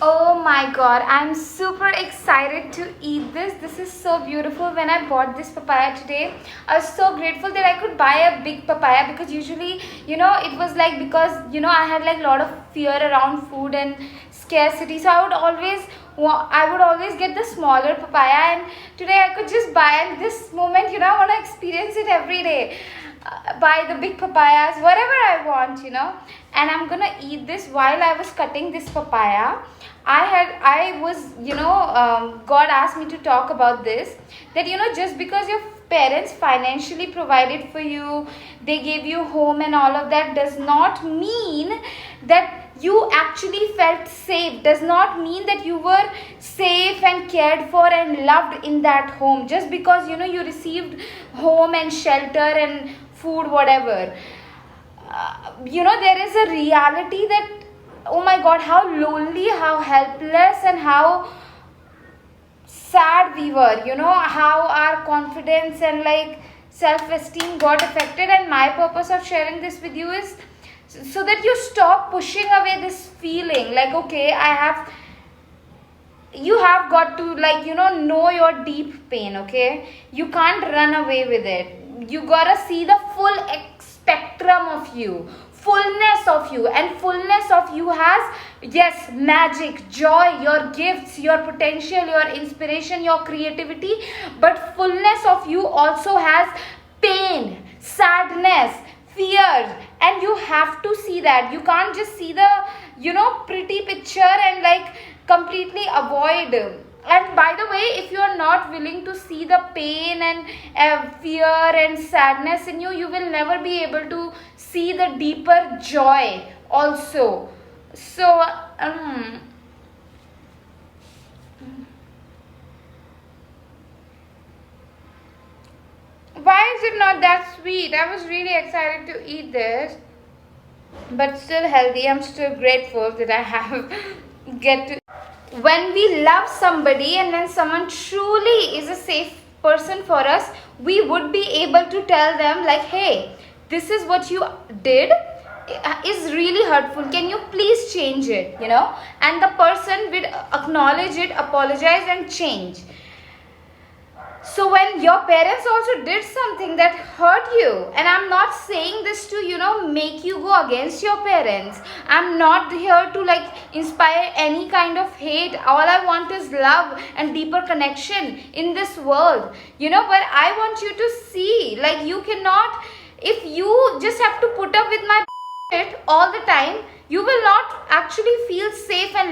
Oh my god, I'm super excited to eat this. This is so beautiful. When I bought this papaya today, I was so grateful that I could buy a big papaya because usually, it was like because, I had like a lot of fear around food and scarcity. So I would always get the smaller papaya, and today I could just buy, and this moment, I want to experience it every day. Buy the big papayas, whatever I want, and I'm gonna eat this. While I was cutting this papaya, God asked me to talk about this, that just because your parents financially provided for you, they gave you home and all of that, does not mean that you actually felt safe, does not mean that you were safe and cared for and loved in that home. Just because you received home and shelter and food, whatever, there is a reality that, oh my god, how lonely, how helpless, and how sad we were, how our confidence and like self-esteem got affected. And my purpose of sharing this with you is so that you stop pushing away this feeling like, okay, you have got to, like, know your deep pain. Okay, you can't run away with it. You gotta see the full spectrum of you, fullness of you. And fullness of you has, yes, magic, joy, your gifts, your potential, your inspiration, your creativity. But fullness of you also has pain, sadness, fears, and you have to see that. You can't just see the pretty picture and like completely avoid. And by the way, if you are not willing to see the pain and fear and sadness in you, you will never be able to see the deeper joy also. So why is it not that sweet? I was really excited to eat this, but still healthy. I'm still grateful that I have get to. When we love somebody and when someone truly is a safe person for us, we would be able to tell them like, hey, this is what you did is really hurtful, can you please change it, and the person would acknowledge it, apologize, and change. So when your parents also did something that hurt you, and I'm not saying this to make you go against your parents, I'm not here to like inspire any kind of hate. All I want is love and deeper connection in this world, but I want you to see, like, you cannot, if you just have to put up with my shit all the time, you will not actually feel safe and